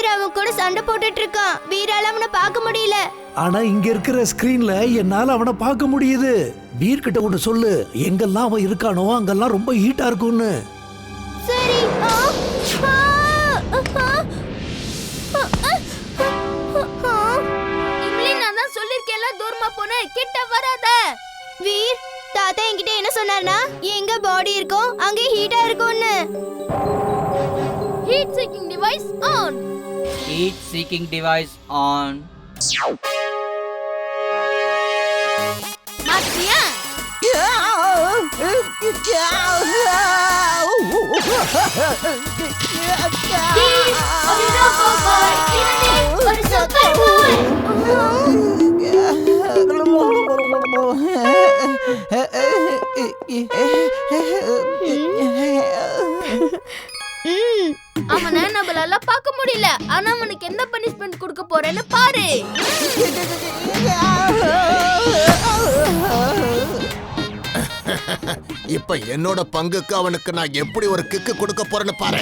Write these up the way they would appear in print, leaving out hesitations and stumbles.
வீர் அவன் கூட சண்டை போட்டுட்டு இருக்கான். வீரால அவனை பார்க்க முடியல. ஆனா இங்க இருக்கிற ஸ்கிரீன்ல என்னால அவனை பார்க்க முடியுது. வீர் கிட்ட ஒண்ணு சொல்லு, எங்கெல்லாம் அவன் இருக்கானோ அங்கெல்லாம் ரொம்ப ஹீட்டா இருக்கும்னு. சரி. இம்லி, நான் தான் சொல்லிருக்கேன்ல, தூரமா போன கிட்ட வராத. வீர், தாத்தா என்கிட்ட என்ன சொன்னார்னா, எங்க பாடி இருக்கோ அங்கே ஹீட்டா இருக்கும்னு. Heat seeking device on. Heat seeking device on. மாத்தியா? ஒரு சூப்பர் பாய். அவனை நம்மளால பார்க்க முடியல. ஆனா அவனுக்கு என்ன பனிஷ்மெண்ட் கொடுக்க போறேன்னு பாரு. இப்ப என்னோட பங்குக்கு அவனுக்கு நான் எப்படி ஒரு கிக்கு கொடுக்க போறேன்னு பாரு.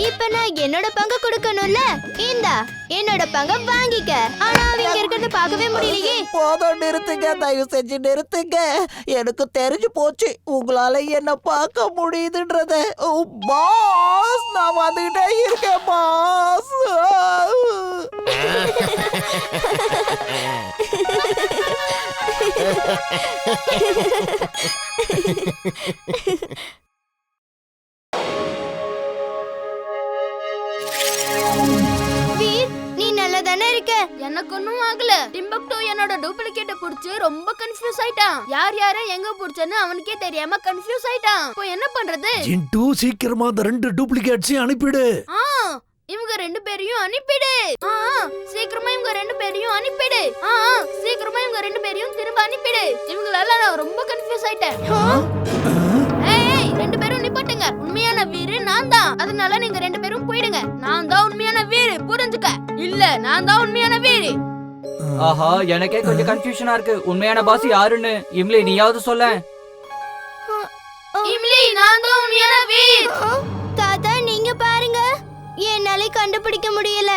இப்ப நான் என்னோட பங்கு கொடுக்கணும்ல. இந்தா என்னோட பங்க வாங்கிக்க. ஆனா அவங்க இருக்கிறத பார்க்கவே முடியலையே. போதும், நிறுத்துங்க, தயவு செஞ்சு நிறுத்துங்க. எனக்கு தெரிஞ்சு போச்சு உங்களால என்ன பார்க்க முடியுதுன்றத. பாஸ், நான் வந்துகிட்டே இருக்கேன் பாஸ். வீர், நீ நல்லா தானே இருக்க? எனக்கு ஒண்ணும் ஆகல. டிம்பக்டோ என்னோட டூப்ளிகேட்ட புடிச்சு ரொம்ப கன்ஃபியூஸ் ஆயிட்டான். யார் யார எங்க புடிச்சேன்னு அவனுக்கே தெரியாம கன்ஃபியூஸ் ஆயிட்டான். இப்போ என்ன பண்றது? ஜிண்டு, சீக்கிரமா அந்த 2 டூப்ளிகேட்ஸையும் அனுப்பிடு. இவங்க 2 பேரையும் அனுப்பிடு. சீக்கிரமா இவங்க 2 பேரையும் அனுப்பிடு. சீக்கிரமா இவங்க 2 பேரையும் திரும்ப அனுப்பிடு. இவங்களால நான் ரொம்ப கன்ஃபியூஸ் ஆயிட்டேன். ஏய், 2 பேரும் நிப்பாட்டுங்க. உண்மையான வீரு நான் தான். அதனால நீங்க 2 பேரும் போயிடுங்க. நான் தான் உண்மையான வீரு, புரிஞ்சுக்க. இல்ல, நான் தான் உண்மையான வீரு. ஆஹா, எனக்கே கொஞ்சம் கன்ஃபியூஷனா இருக்கு. உண்மையான பாஸ் யாருன்னு இம்லி நீயாவது சொல்ல. இம்லி, நான் தான் உண்மையான வீர். தாத்தா, நீங்க பாருங்க, என்னால கண்டுபிடிக்க முடியல.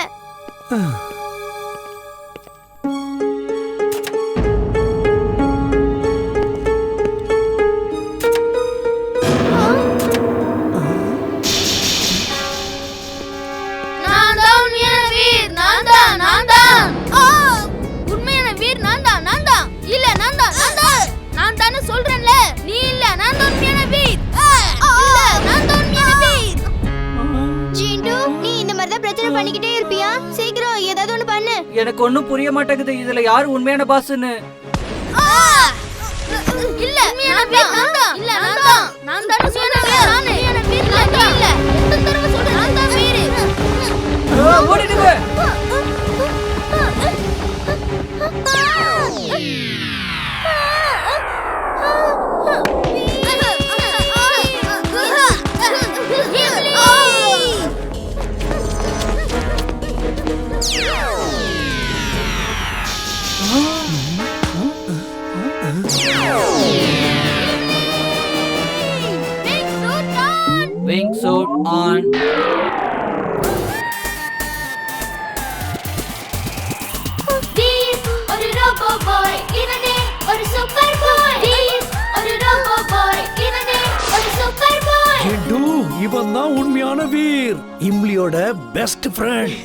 உண்மையான வீர் நான் தான். நான் தான். இல்ல, நான் தான். நான் தான். நான் தானே சொல்றேன்ல. நீ இல்ல, நான் தான் உண்மையான வீர். இல்ல, நான் தான் உண்மையான வீர். ஜிண்டு, நீ இந்த மாதிரி தான் பிரச்சனை பண்ணிக்கிட்டே இருப்பியா? சீக்கிரம் ஏதாவது ஒண்ணு பண்ணு. எனக்கு ஒண்ணும் புரிய மாட்டேங்குது. இதுல யாரு உண்மையான பாஸ்ன்னு. இல்ல, உண்மையான வீர் நான் தான். இல்ல, நான் தான். நான் தான் உண்மையான வீர். நான் உண்மையான வீர். நான் இல்ல. எந்த தடவை சொல்றேன், நான் தான் வீர். ஓடிடுங்க. Wing suit on. ஒரு ரோபோ பாய், இவனே ஒரு சூப்பர் பாய். ஒரு ரோபோ பாய், இவனே ஒரு சூப்பர் பாய். ஜிண்டு, இவன் தான் உண்மையான வீர், இம்லியோட பெஸ்ட் ஃப்ரெண்ட்.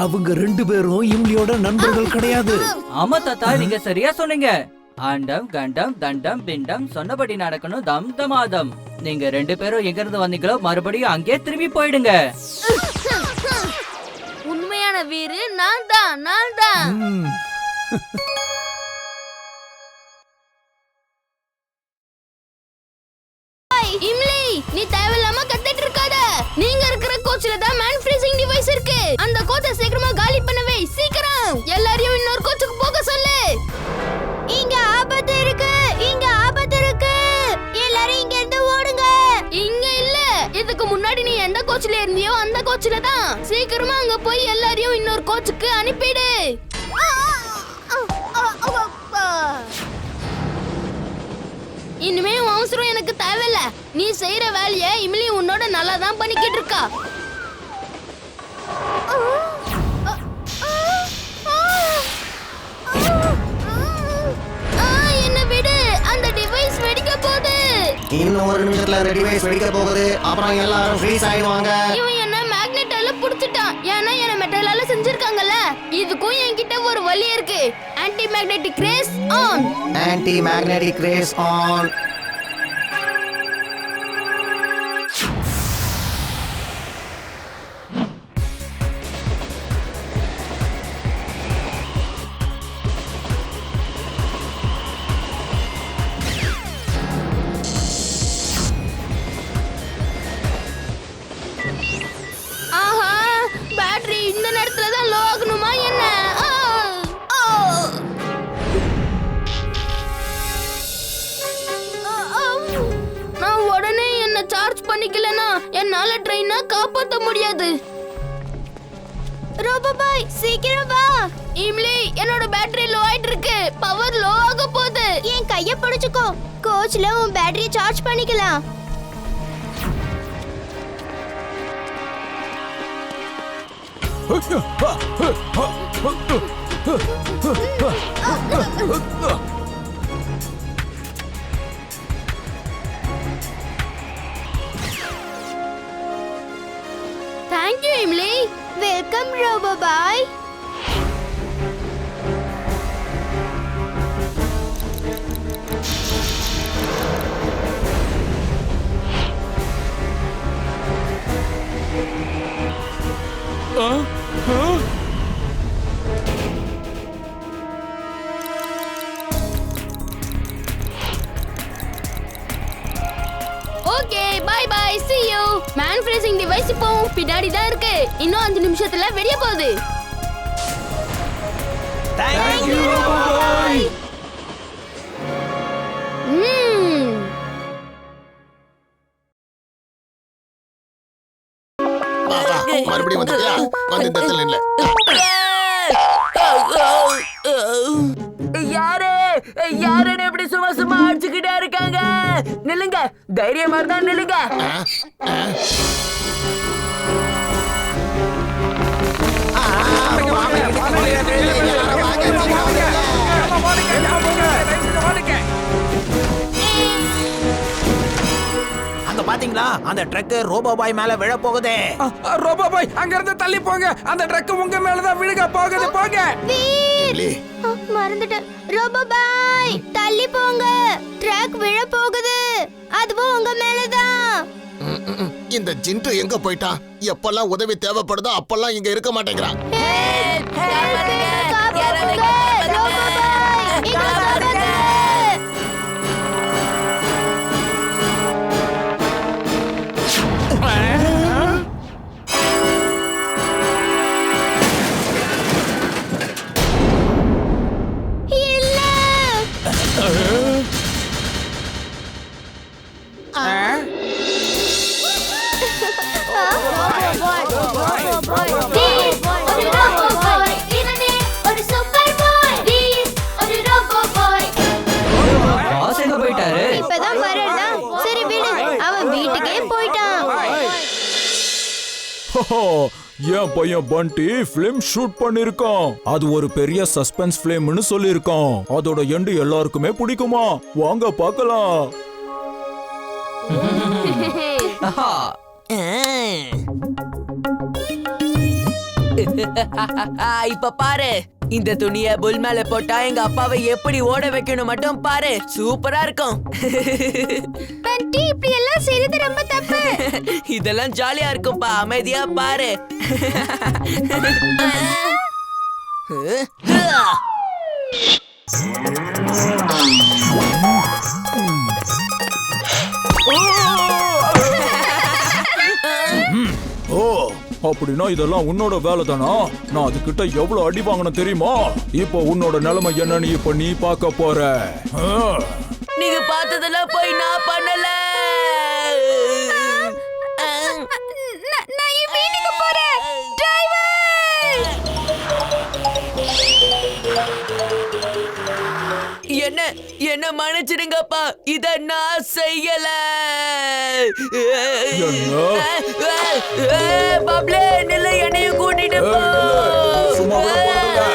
அவங்க 2 பேரும் இம்லியோட நண்பர்கள் கிடையாது. ஆமா தாத்தா, நீங்க சரியா சொன்னீங்க. ஆண்டம் கண்டம் தண்டம் பிண்டம் சொன்னபடி நடக்கணும் தம் தமாதம். நீங்க 2 பேரும் எங்க இருந்து வந்தீங்களோ மறுபடியும் அங்கே திரும்பி போயிடுங்க. உண்மையான வீரு நான் தான். நான் தான். இம்லி, நீ தேவையில்லாம கத்திட்டு இருக்காத. நீங்க இருக்கிற கோச்ல தான் மேன் ஃப்ரீசிங் டிவைஸ் இருக்கு. அந்த கோச்சை சீக்கிரமா காலி பண்ணவே. சீக்கிரம் எல்லாரையும் இன்னொரு கோச்சுக்கு போக சொல்லு. இங்க ஆபத்து இருக்கு. இங்க ஆபத்து இருக்கு. எல்லாரும் இங்க இருந்து ஓடுங்க. இங்க இல்ல, இதுக்கு முன்னாடி நீ எந்த கோச்ல இருந்தியோ அந்த கோச்ல தான். சீக்கிரமா அங்க போய் எல்லாரையும் இன்னொரு கோச்சுக்கு அனுப்பிடு. இனிமே அவசரம் எனக்கு தேவையில்ல. நீ செய்யற வேலைய இமிலி உன்னோட நல்லா தான் பண்ணிக்கிட்டு இருக்கா. என்ன விடு, அந்த டிவைஸ் வெடிக்க போகுது. இன்னும் ஒரு நிமிஷத்துல அந்த டிவைஸ் வெடிக்க போகுது. அப்புறம் எல்லாரும் ஃப்ரீஸ் ஆயிடுவாங்க. இவன் என்ன மேக்னெட்டால புடிச்சிட்டான். ஏன்னா என்ன மெட்டலால செஞ்சிருக்காங்கல்ல. இதுக்கும் என்கிட்ட ஒரு வழி இருக்கு. Anti magnetic rays on. Anti magnetic rays on. ஆஹா, பேட்டரி இந்த நேரத்துல தான் லோ ஆகணுமா என்ன? நான் உடனே என்ன சார்ஜ் பண்ணிக்கலனா என்னால ட்ரெயினை காப்பாத்த முடியாது. ரோபோ பாய் சீக்கிரம் வா. இம்லி, என்னோட பேட்டரி லோ ஆயிட்டு இருக்கு. பவர் லோ ஆக போகுது. என் கைய பிடிச்சுக்கோ. கோச்ல உன் பேட்டரியை சார்ஜ் பண்ணிக்கலாம். Thank you Imli. Welcome robo boy. Okay, bye bye, see you. Man freezing device இப்போ பின்னாடி தான் இருக்கு. இன்னும் 5 நிமிஷத்துல வெடிய போகுது. Thank you, Robo Boy. வா வா மறுபடியும் வந்துட்டியா? வந்து இந்த இடத்துல இல்ல. யாருன்னு இப்படி சும்மா சும்மா அடிச்சுக்கிட்டே இருக்காங்க? நில்லுங்க, தைரியமா இருந்தா நில்லுங்க. அங்க பாத்தீங்களா, அந்த ட்ரக் ரோபோ பாய் மேல விழ போகுதே. ரோபோ பாய் அங்க இருந்து தள்ளி போங்க. அந்த ட்ரக் உங்க மேல தான் விழுக போகுது. போங்க. இம்லி, மறந்துட்டேன். ரோபோ பாய் தள்ளி போங்க. ட்ரக் விழ போகுது. அதுவும் உங்க மேலதான். இந்த ஜிண்டு எங்க போயிட்டான்? எப்பெல்லாம் உதவி தேவைப்படுதோ அப்பெல்லாம் இங்க இருக்க மாட்டேங்கிறான். பாஸ் எங்க போயிட்டாரு? இப்பதான் வரடா. சரி விடு, அவன் வீட்டுக்கே போயிட்டான். என் பையன் பண்டி பிலிம் ஷூட் பண்ணிருக்கான். அது ஒரு பெரிய சஸ்பென்ஸ் பிலிம்னு சொல்லிருக்கான். அதோட எண்டு எல்லாருக்குமே பிடிக்குமா? வாங்க பார்க்கலாம். ஆஹா. இப்ப பாரு, இந்த துணிய புல் மேல போட்டா எங்க அப்பாவை எப்படி ஓட வைக்கணும் மட்டும் பாரு. சூப்பரா இருக்கும். பண்டி, இப்படி எல்லாம் செய்யறது ரொம்ப தப்பு. இதெல்லாம் ஜாலியா இருக்கும்பா, அமைதியா பாரு. ஓ, அப்படின்னா இதெல்லாம் உன்னோட வேலை தானா? நான் அதுகிட்ட எவ்வளவு அடி வாங்கணும் தெரியுமா? இப்போ உன்னோட நிலைமை என்னன்னு இப்ப நீ பார்க்க போற. நீங்க பார்த்ததெல்லாம் போய் நான் பண்ணல. நான் என் வீட்டுக்கு போறேன். டிரைவர்! என்ன என்ன மன்னிச்சிடுங்கப்பா, இத நான் செய்யல. பப்ளே நில்ல, என்னையும் கூட்டிட்டு போ. சும்மா விட போறதில்ல.